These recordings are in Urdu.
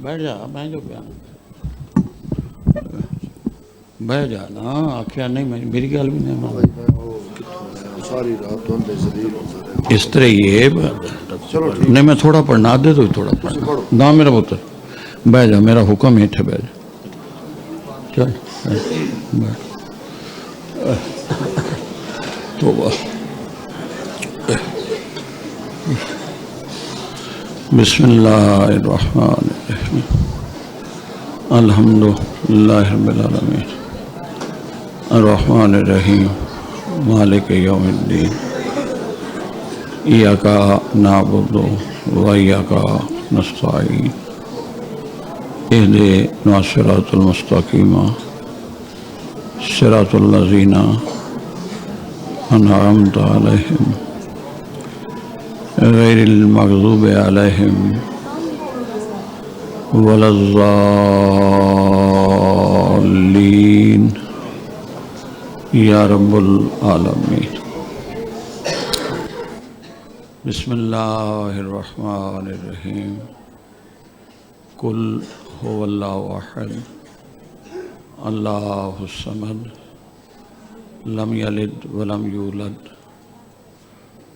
بیٹھ جا میں جو پیا بیٹھ جا نا آخیا نہیں میری گل بھی نہیں ساری رات اس طرح یہ نہیں میں تھوڑا پڑھنا دے تو تھوڑا پڑھنا نہ میرا پتر بیٹھ جا میرا حکم ہی تھے بیٹھ جا چل توبہ بسم اللہ الرحمن الرحیم الحمد للہ رب العالمین الرحمن الرحیم مالک یوم الدین ایاک نعبد و ایاک نستعین اہدنا الصراط المستقیم صراط الذین انعمت علیہم غیر المغضوب علیہم ولا الضالین یا رب العالمین بسم اللہ الرحمن الرحیم قل هو اللہ احد اللہ الصمد لم یلد ولم یولد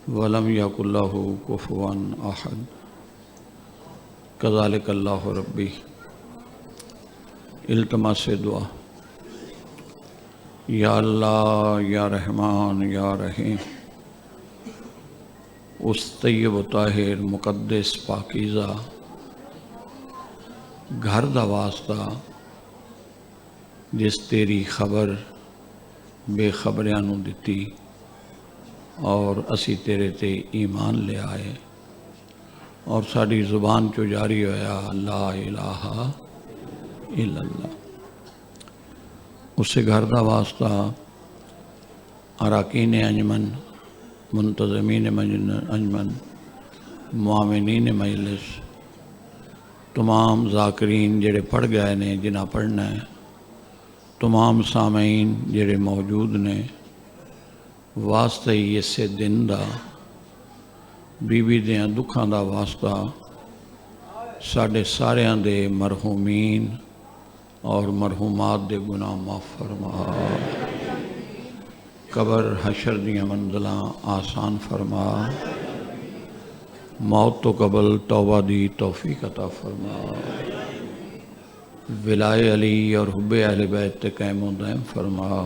ولم یکن لہ کفوا احد کذالک اللہ ربی التماس دعا یا اللہ یا رحمان یا رحیم اس طیب و طاہر مقدس پاکیزہ گھر دا واسطہ جس تیری خبر بے خبریاں نو دتی اور اسی تیرے تے ایمان لے آئے اور ساری زبان چو جاری ہویا لا الہ الا اللہ اسے گھر دا واسطہ اراکین انجمن منتظمین انجمن معاونین مجلس تمام ذاکرین جڑے پڑھ گئے نے جنہاں پڑھنا ہے تمام سامعین جڑے موجود نے واسطہ ہی اسے دن دا بی بی دیاں دکھاں دا واسطہ ساڑھے ساریاں دے مرحومین اور مرحومات دے گناہ معاف فرما قبر حشر دیاں منزلاں آسان فرما موت تو قبل توبہ دی توفیق عطا فرما ولائے علی اور حب اہل بیت قائم و دائم فرما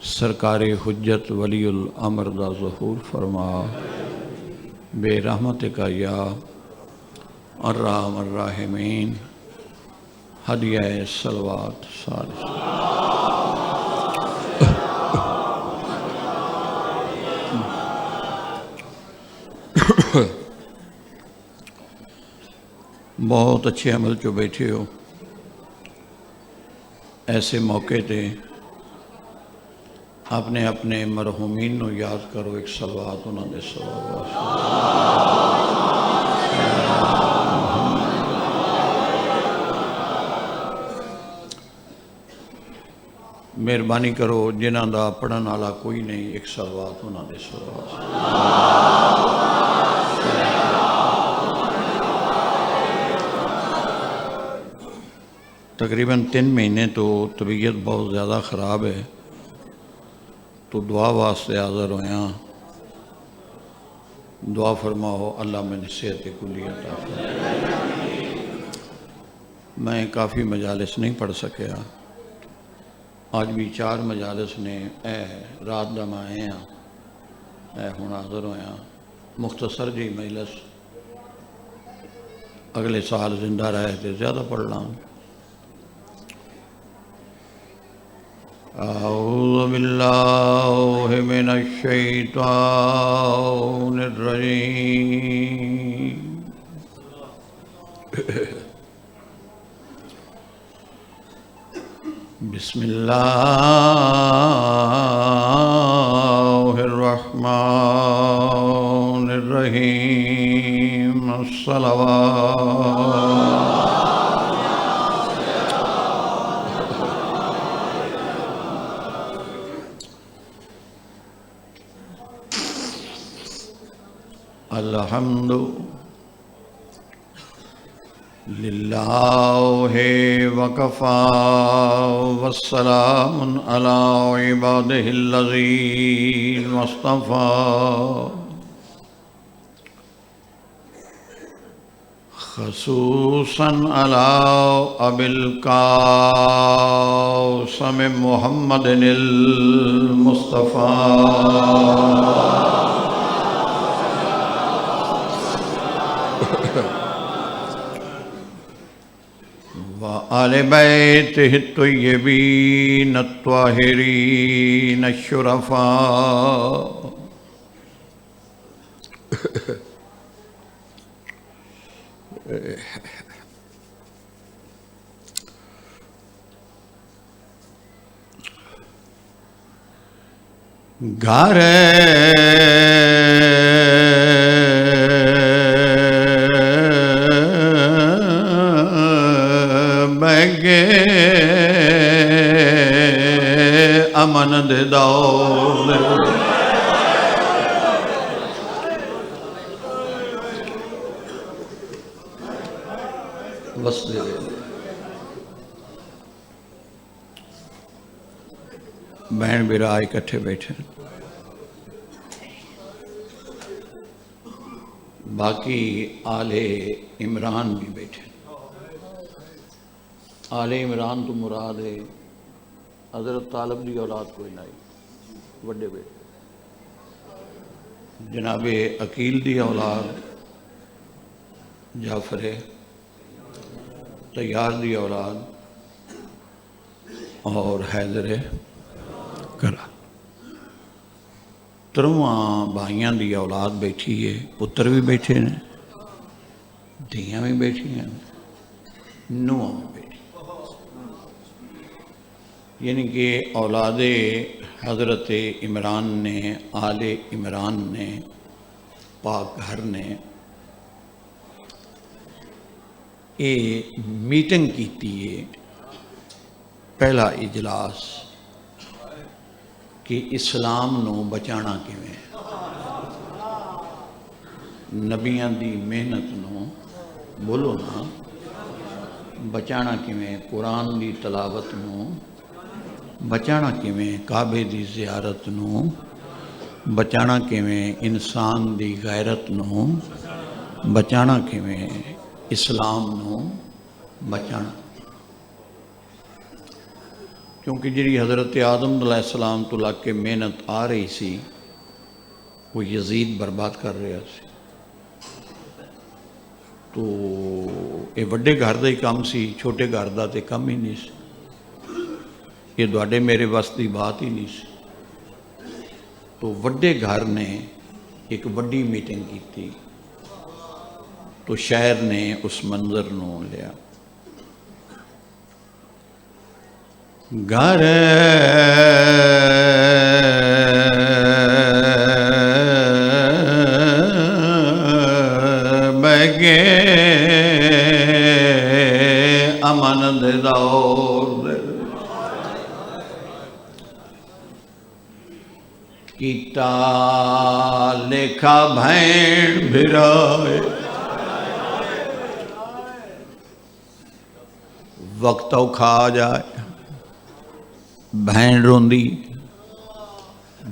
سرکار حجت ولی الامر دا ظہور فرما بے رحمتک یا ارحم الراحمین ہدیہ صلوات صالح بہت اچھے عمل چو بیٹھے ہو ایسے موقع تے اپنے اپنے مرحومین نو یاد کرو ایک صلوات انہوں نے مہربانی کرو جنہاں دا پڑھن والا کوئی نہیں ایک صلوات انہوں نے تقریباً 3 مہینے تو طبیعت بہت زیادہ خراب ہے تو دعا واسطے حاضر ہویاں دعا فرماؤ اللہ میں صحت کلی عطا فرمائے میں کافی مجالس نہیں پڑھ سکیا آج بھی 4 مجالس نے رات دا میں آئے ہیں ہون حاضر ہویاں مختصر جی مجلس اگلے سال زندہ رہے تھے زیادہ پڑھ لوں اعوذ باللہ من الشیطان الرجیم بسم اللہ الرحمن الرحیم الصلوات الحمد للہ وکفا والسلام علی عبادہ الذین اصطفی خصوصاً علی ابی القاسم محمد المصطفی وآل بیتہ الطیبین الطاہرین الشرفاء گھر بگے امن دے دور بس دے بہن برا اکٹھے بیٹھے باقی آل عمران بھی بیٹھے آل عمران تو مراد ہے حضرت طالب دی اولاد کوئی نہیں وڈے بیٹے جناب عقیل دی اولاد جعفر طیار دی اولاد اور حیدر کرا ترواں بھائیاں دی اولاد بیٹھی ہے پتر بھی بیٹھے ہیں دھیاں بھی بیٹھی ہیں نوہاں بھی بیٹھی یعنی کہ اولاد حضرت عمران نے آل عمران نے پاک گھر نے یہ میٹنگ کیتی ہے پہلا اجلاس کہ اسلام نو بچانا کیویں نبیاں دی محنت نو بولو نا بچانا کیویں قرآن دی تلاوت نو بچانا کیویں کعبے دی زیارت نو بچانا کیویں انسان دی غیرت نو بچانا کیویں اسلام نو بچانا کیونکہ جی حضرت آدم علیہ السلام تو لگ کے محنت آ رہی سی وہ یزید برباد کر رہا سی تو یہ وڈے گھر دا ہی کام سی چھوٹے گھر دا تے کم ہی نہیں سی یہ دوڑے میرے بس دی بات ہی نہیں سی تو وڈے گھر نے ایک وڈی میٹنگ کی تھی تو شہر نے اس منظر نو لیا گھر بگے امن دے دور کیتا لکھا بھین بھرائے وقت اوکھا جائے بہن روندی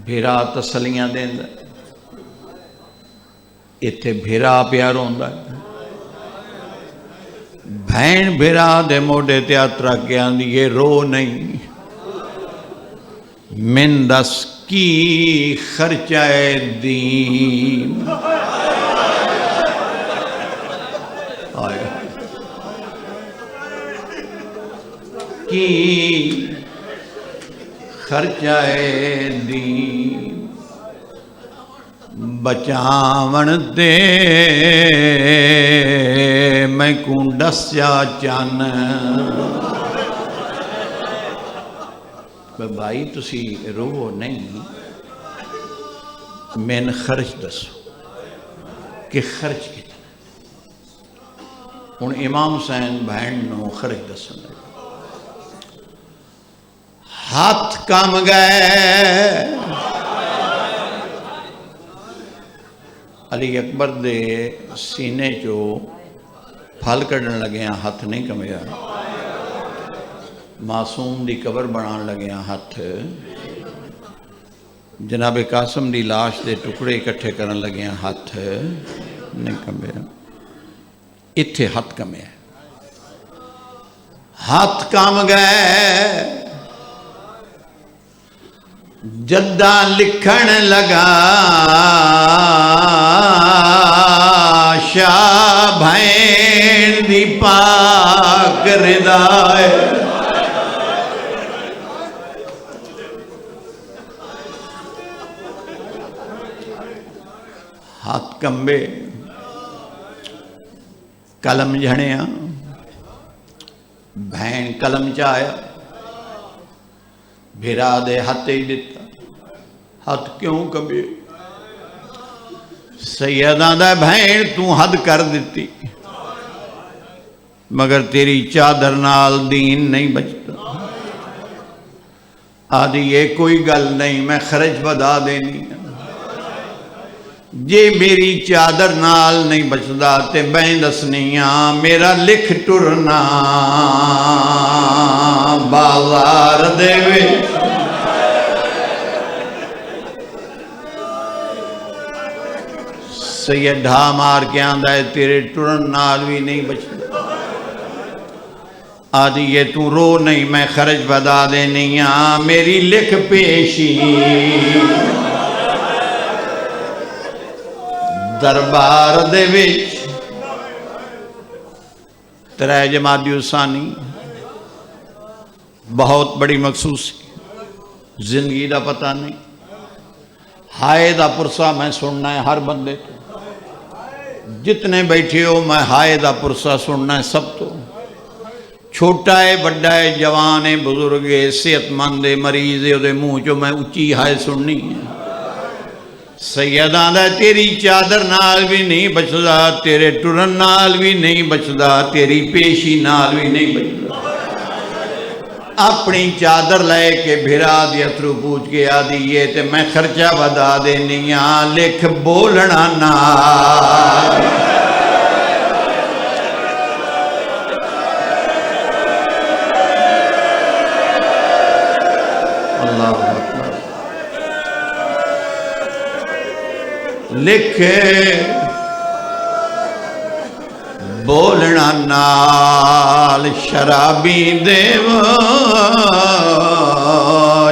بھیرا تسلیاں دیندا ایتھے بھیرا پیا روندا بہن بھیرا دے موڈے تے ہاتھ رکھ کے آندی یہ رو نہیں من دس کی خرچہ دین آیا کی خرچہ دین بچاون دے میں کوں دسیا چان بھائی تسی رو نہیں میں خرچ دسو کہ خرچ کتنا ہن امام حسین بہن نو خرچ دسن لگا ہاتھ کام گئے علی اکبر دے سینے چو پھل کڈن لگے ہاں ہاتھ نہیں کمیا، معصوم دی قبر بنان لگے ہاں ہاتھ، جناب قاسم دی لاش دے ٹکڑے اکٹھے کرن لگے ہاں ہاتھ نہیں کمیا، اتھے ہاتھ کمیا، ہاتھ کام گئے، جدہ لکھن لگا شاہ بھین دی پاک ردائے، ہاتھ کمبے، قلم جھڑیاں، بھین قلم چاہیا، بھیرا دے ہاتھ ہی دیتا، ہاتھ کیوں کمبے؟ سیدہ دا بھین تو حد کر دیتی، مگر تیری چادر نال دین نہیں بچتا، آدھی یہ کوئی گل نہیں میں خرچ بدا دینی، جے میری چادر نال نہیں بچدا تے بین دسنیاں میرا لکھ ٹرنا بازار دے وچ، سید ڈھا مار کے آندہ ہے تیرے ٹرن نال بھی نہیں بچدا، آدھی یہ تو رو نہیں میں خرچ بدا دینیاں میری لکھ پیشی دربار دے وچ، ترے جمادی ثانی بہت بڑی مخصوصی، زندگی دا پتہ نہیں، ہائے دا پرسہ میں سننا ہے ہر بندے تو، جتنے بیٹھے ہو میں ہائے دا پرسہ سننا ہے سب تو، چھوٹا ہے بڑا ہے جوان ہے بزرگ ہے صحت مند ہے مریض ہے دے منہ جو میں اچھی ہائے سننی ہے، سیدہ دا تیری چادر نال بھی نہیں بچدا، تیرے ٹرن نال بھی نہیں بچدا، تیری پیشی نال بھی نہیں بچدا، اپنی چادر لے کے بھیرا دی اترو پوچھ کے آدھی یہ تے میں خرچہ بدا دینیاں لکھ بولنا نال، اللہ اکبر، لکھ بولنا نال شرابی دیو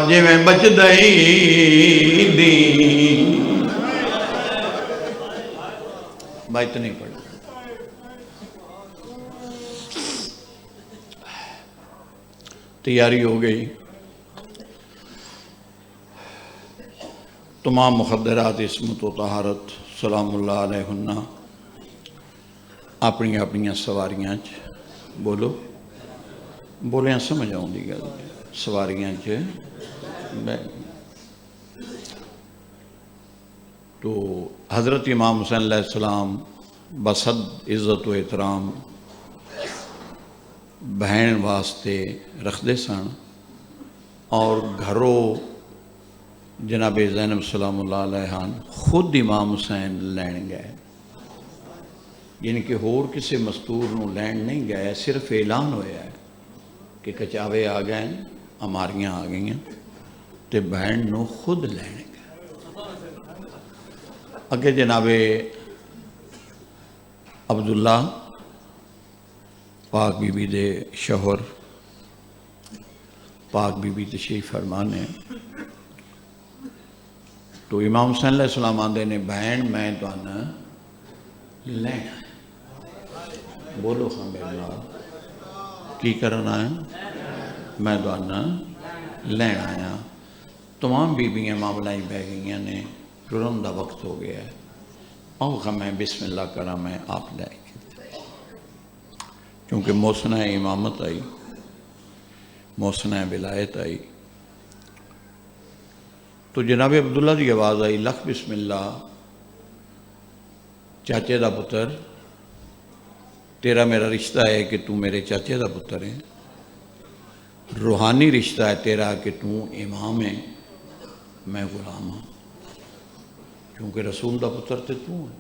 جی میں بچ دئی دی، بات نہیں پڑھ تیاری ہو گئی، تمام مخدرات عصمت و طہارت سلام اللہ علیہن اپنی اپنی سواریاں بولو بولیاں سمجھ آؤں دی گل سواریاں تو حضرت امام حسین علیہ السلام بصد عزت و احترام بہن واسطے رکھ دے سن اور گھروں جناب زینب سلام اللہ علیہ خود امام حسین لین گئے، یعنی کہ ہور کسے مستور نو لین نہیں گئے، صرف اعلان ہویا ہے کہ کچاوے آ گئے ہماریاں آ گئیں تے بہن نو خود لین گئے، اگے جناب عبداللہ پاک بی بی دے شوہر پاک بی بی تشریف فرمانے تو امام حسین علیہ السلام آندے نے بہن میں تو آنا لینا بولو خان بینا کی کرنا ہے میں تو آنا لینا آیا، تمام بیبیاں معاملہ ہی بہ گئیاں نے ٹرن دا وقت ہو گیا ہے، آؤ خان میں بسم اللہ کرا میں آپ لائے کیونکہ موسنہ امامت آئی موسنہ ولایت آئی تو جناب عبداللہ دی آواز آئی لکھ بسم اللہ چاچے دا پتر تیرا میرا رشتہ ہے کہ تو میرے چاچے دا پتر ہے، روحانی رشتہ ہے تیرا کہ تو امام ہے میں غلام ہوں، کیونکہ رسول دا پتر تے تو ہے،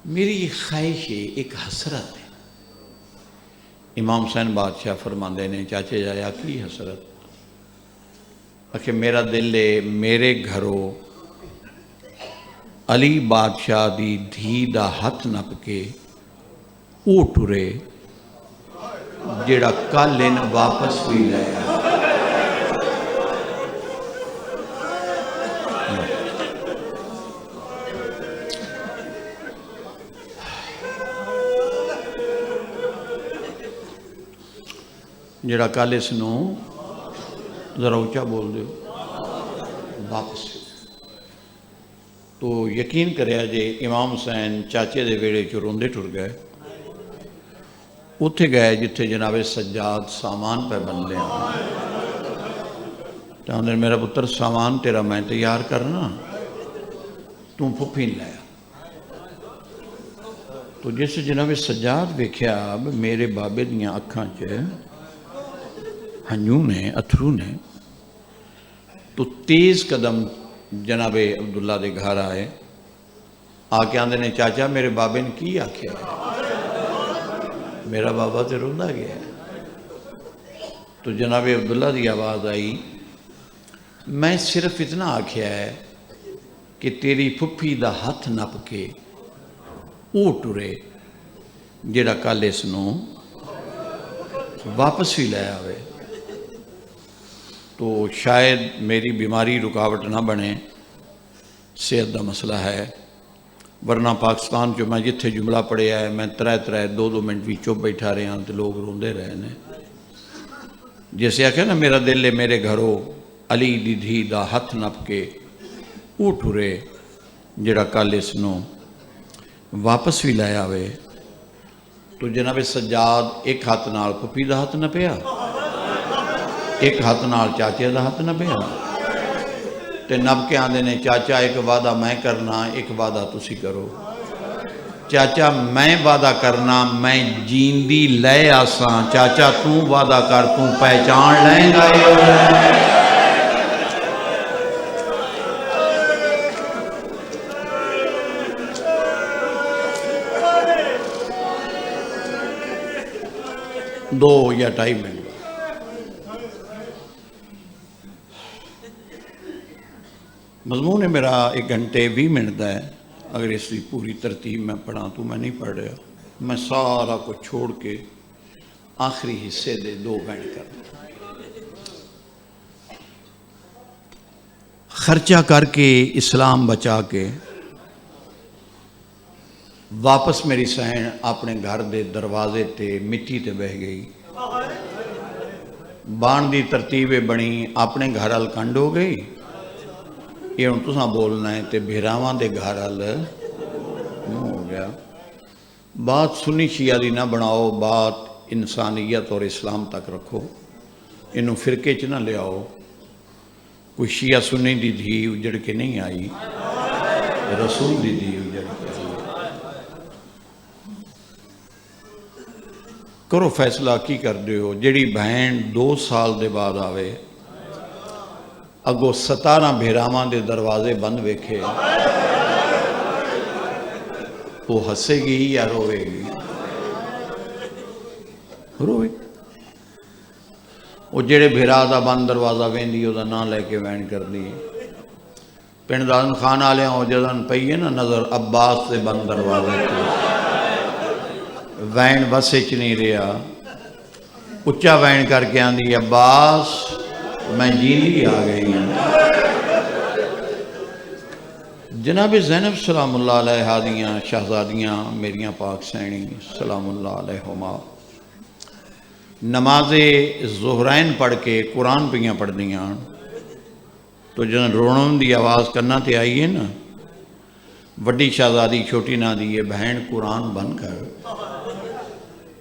میری یہ خواہش ہے، ایک حسرت ہے۔ امام حسین بادشاہ فرماندے نے چاچے جایا کی حسرت؟ کہ میرا دل ہے میرے گھروں علی بادشاہ دی دھی دا ہاتھ نپ کے او ٹرے جیڑا کل ان واپس بھی لے آیا۔ جڑا کل اس نو ذرا اونچا بول دیو واپس۔ تو یقین کریا جے امام حسین چاچے دے ویڑے چ روندے ٹر گئے، اتھے گئے جتھے جناب سجاد سامان پہ بندے ہیں۔ چاہتے میرا پتر سامان تیرا میں تیار کرنا، تم پھپھی لایا۔ تو جس جناب سجاد ویکھیا اب میرے بابے دیاں اکھاں چ ہنجو نے اتھرو نے، تو تیز قدم جناب عبداللہ دے گھر آئے، آ کے آندے نے چاچا میرے بابے نے کی آکھیا ہے؟ میرا بابا تے روندا گیا ہے۔ تو جناب عبداللہ دی آواز آئی، میں صرف اتنا آکھیا ہے کہ تیری پھپھی دا ہاتھ نپ کے او ٹرے جیڑا کل اس نو واپس بھی لے آوے۔ تو شاید میری بیماری رکاوٹ نہ بنے، صحت دا مسئلہ ہے، ورنہ پاکستان جو میں جتھے جملہ پڑھے ہے میں 3-2 منٹ بھی چپ بیٹھا رہے ہیں تو لوگ روندے رہے ہیں۔ جیسے آکھے نا میرا دل ہے میرے گھروں علی دی دھی دا ہاتھ نپ کے او ٹرے جڑا کل اس نو واپس بھی لے آوے۔ تو جناب سجاد ایک ہاتھ نال پھپھی دا ہاتھ نپیا، ایک ہاتھ نال چاچے دا ہاتھ نپیا، تے نپ کے آندے نے چاچا ایک وعدہ میں کرنا، ایک وعدہ تسی کرو۔ چاچا میں وعدہ کرنا میں جیندی لے آساں، چاچا تو وعدہ کر تو پہچان لیں گا۔ دو یا 2.5 منٹ مضمون ہے میرا 1 گھنٹے 20 منٹ دا ہے۔ اگر اس کی پوری ترتیب میں پڑھا تو میں نہیں پڑھ رہا، میں سارا کو چھوڑ کے آخری حصے دے 2 بینڈ کر دوں۔ خرچہ کر کے اسلام بچا کے واپس میری سین اپنے گھر دے دروازے تے مٹی تے بہ گئی، بان دی ترتیبیں بنی، اپنے گھر ال کنڈ ہو گئی۔ یہ ہوں تساں بولنا ہے تے بھیراواں دے گھر ال ہو گیا۔ بات سنی شیعہ دی نہ بناؤ، بات انسانیت اور اسلام تک رکھو، انہوں فرقے چ نہ لے آؤ۔ کوئی شیعہ سنی دی دھی اجڑ کے نہیں آئی، رسول دی دھی اجڑ کے آئی۔ کرو فیصلہ کی کر دیو، جڑی بہن 2 سال دے بعد آوے اگو 17 بھیراواں دے دروازے بند ویکھے، وہ ہسے گی یا روے گی؟ روے۔ وہ جڑے بھیرا دا بند دروازہ ویندی او دا نام لے کے وین کر دی۔ پنڈ دادن خان آلے ہوں جدن پئی ہے نا نظر عباس دے بند دروازے تے، وین بسے چ نہیں رہا، اچھا وین کر کے آندی عباس میں جیلی آ گئی ہوں۔ جناب زینب سلام اللہ علیہ دیاں شہزادیاں میریاں پاک سینی سلام اللہ علیہما نماز ظہرین پڑھ کے قرآن پہ پڑھ دیاں، تو جن روڑوں دی آواز کرنا تے آئی ہے نا، وڈی شہزادی چھوٹی نہ دی بہن قرآن بن کر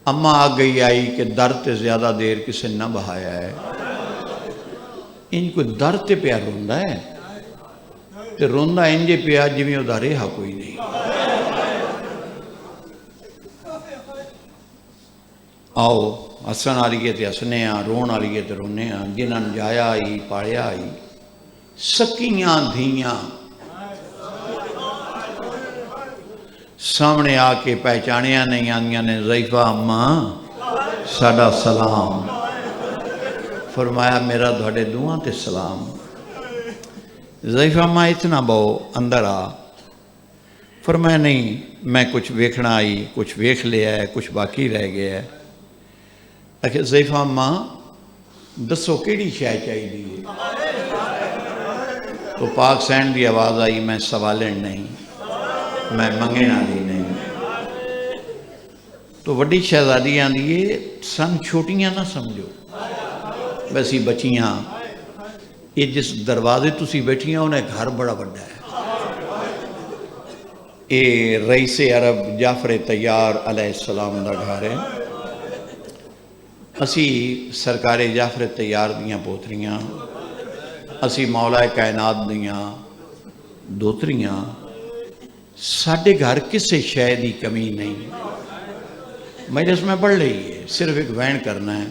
اماں آ گئی آئی کہ در تے زیادہ دیر کسے نہ بہایا ہے، ان کو در تے پیا روندہ ہے، تے روندہ انجے پیا جویں او دا رہا کوئی نہیں۔ آؤ ہسن آلیے تے ہسنے ہاں، رون آلیے تے رونے ہاں، جنہاں جایا آئی پاڑیا آئی، سکیاں دھیاں سامنے آ کے پہچانیا نہیں آندیاں نے ضعیفہ اماں ساڈا سلام. فرمایا میرا تھوڑے دعاں تے سلام. ضعیفہ اماں اتنا بہو اندر آ. فرمایا نہیں میں کچھ ویکھنا آئی, کچھ ویکھ لیا ہے, کچھ باقی رہ گیا ہے. آخر ضعیفہ اماں دسو کیڑی شے چاہیے؟ تو پاک سین دی آواز آئی میں سوالن نہیں, میں منگن والی نہیں. تو وڈی شہزادی آندی ہے سن چھوٹیاں نہ سمجھو, ویسی بچیاں. یہ جس دروازے تسی بیٹھیاں انہیں گھر بڑا بڑا ہے. یہ رئیس عرب جعفر طیار علیہ السلام دا گھر ہے. اسی سرکار جعفر طیار دیاں پوتریاں, اسی مولا کائنات دیاں دوتریاں. ساڈے گھر کسے شے دی کمی نہیں. مجلس میں پڑھ لئی ہے, صرف ایک وین کرنا ہے.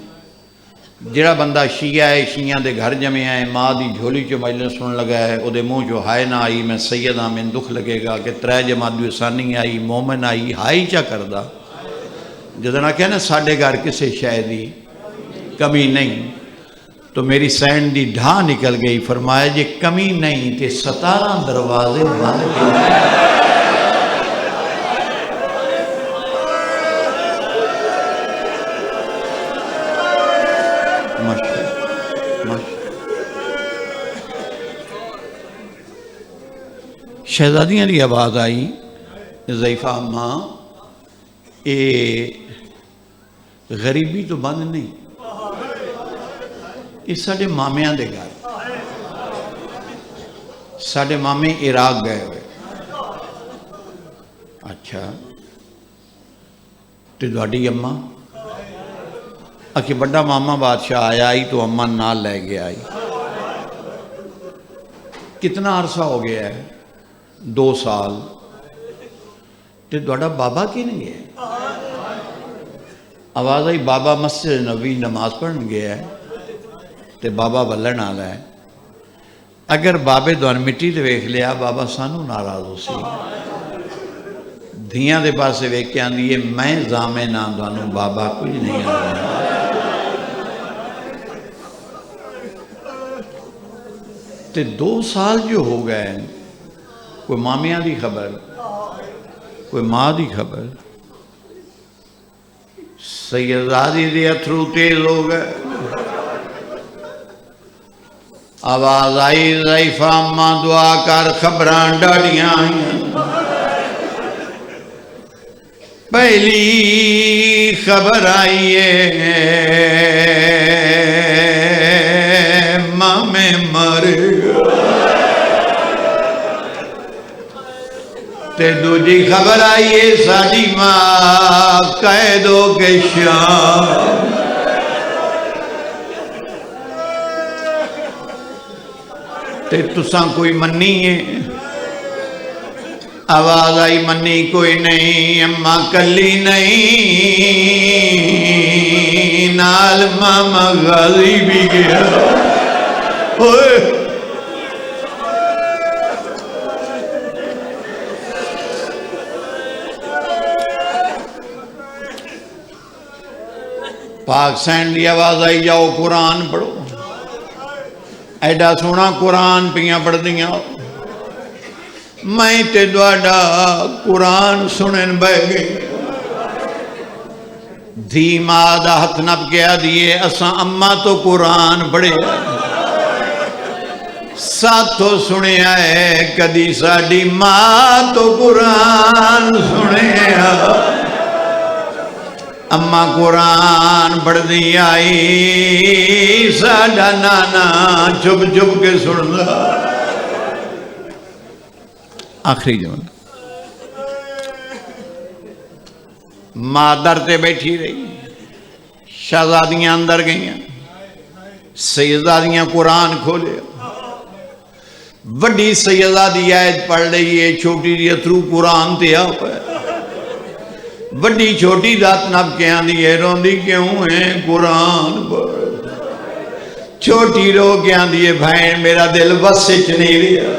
جڑا بندہ شیعہ ہے, شیعہ دے گھر جمع ہے, ماں دی جھولی چو مجلس سن لگا ہے, او دے منہ جو ہائے نہ آئی میں سید ہاں میں دکھ لگے گا کہ ترے جماعت ثانی آئی مومن آئی ہائی چا کردہ. جدنا کہنا ساڈے گھر کسے شے دی کمی نہیں, تو میری سین دی ڈھا نکل گئی. فرمایا جے کمی نہیں تے 17 دروازے بند کے شہزادیاں دی آواز آئی ضعیفہ اماں اے غریبی تو بند نہیں, یہ ساڑھے مامیاں دے گھر. ساڑھے مامے عراق گئے ہوئے. اچھا تے دوڑی اماں اکھے بڑا ماما بادشاہ آیا آئی تو اماں نال لے گیا آئی. کتنا عرصہ ہو گیا ہے؟ 2 سال. تے دوڑا بابا کی نہیں گیا؟ آواز آئی بابا مسجد نبی نماز پڑھن گیا ہے تے بابا بلن آلا ہے. اگر بابے دوان مٹی تے ویکھ لیا بابا سانو ناراض ہو سی. دھیاں دے پاسے ویکھ کے آندی ہے میں زامے نہ دوانو بابا کچھ نہیں آنا. تے 2 سال جو ہو گئے, کوئی مامیاں دی خبر, کوئی ماں دی خبر. سیدزادی دے اتھرو تیز ہو گئے. آواز آئی ضعیفہ اماں دعا کر خبران ڈاڑیاں آئیں. پہلی خبر آئیے مامے مر تے دوجی خبر آئیے ساڑی ماں قید ہو کے شام. تے تساں کوئی منی ہے؟ آواز آئی منی کوئی نہیں, اماں کلی نہیں نال ماما غازی بھی گیا. پاک سین دی آواز آئی جاؤ قرآن پڑھو. ایڈا سونا قرآن پیاں پڑھ دیاں. میں تے دوڑا قرآن سنن بہ گئی. دھی ماں دا ہتھ نپ گیا دیئے اساں اماں تو قرآن پڑھے ساتھو سنے آئے کدی ساڑی ماں تو قرآن سنے آئے. اماں قرآن پڑھ دی آئی ساڑا نانا چپ چپ کے سن دا. آخری جمعہ ماں در تے بیٹھی رہی. شہزادیاں اندر گئیاں. سیدزادیاں قرآن کھولے. وڈی سیدزادی آیت پڑھ رہی ہے, چھوٹی دی اتھرو قرآن تے آپ ہے. وڈی چھوٹی دات نب کے آندی ہے روندی کیوں ہے قرآن پڑھ. چھوٹی رو کے آندی ہے بھائن میرا دل بس سچ نہیں رہا.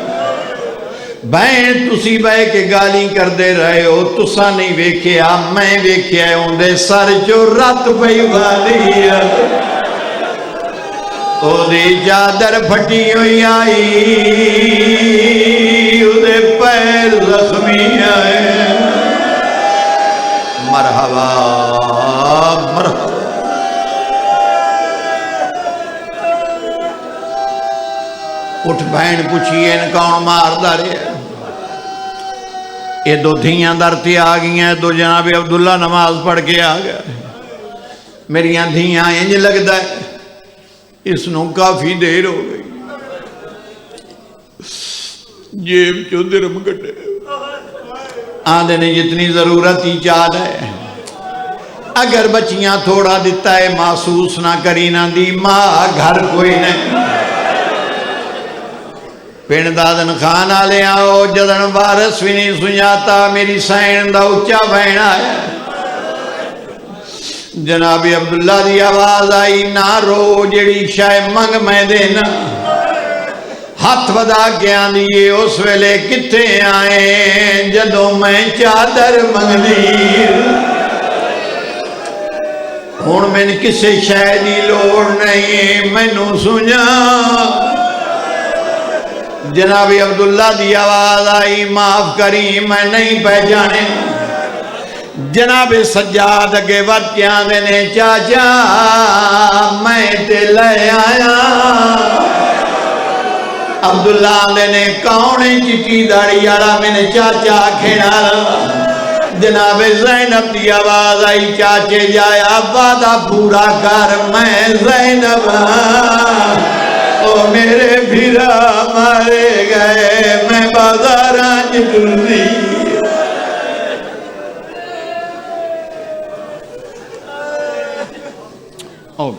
بہن تسی بہ کے گالی کر دے رہے ہو تسا نہیں ویکھیا میں ویکھیا اندے سر جو رت پئی والی او دی چادر پھٹی ہوئی آئی او دے پیر زخمی آئے مرحبا مرحبا اٹھ بہن پوچھئے ان کون مار دارے یہ دو دھیاں درتی آگئی ہیں دو جناب عبداللہ نماز پڑھ کے آگیا میریاں دھیاں انج لگتا ہے اس نو کافی دیر ہو گئی جیب چو درم کٹے آدھے نے جتنی ضرورت ہی چال ہے اگر بچیاں تھوڑا دیتا ہے محسوس نہ کری نہ دی ماں گھر کوئی نہیں پین دادن خان آلے آؤ جدن وارس بھی نہیں سنجاتا میری سائن دا اچھا بہن آیا جناب عبداللہ دی آواز آئی نہ رو جڑی شاہ منگ میں دینا ہاتھ ودا کے آن دیئے اس ویلے کتے آئے جدوں میں چادر منگنی ہون میں نے کسے شاہ دی لوڑ نہیں میں نو سنجا جناب عبداللہ دی آواز آئی معاف کری میں نہیں پہچانے جناب سجاد کے وقتیاں دینے چاچا میں تے لے آیا عبداللہ دینے کونے چٹی داڑی آڑا میں نے چاچا کھیڑا جناب زینب دی آواز آئی چاچے جایا وعدہ پورا کر میں زینب او میرے بھیرا مارے گئے میں بازاراں جتردی Oh.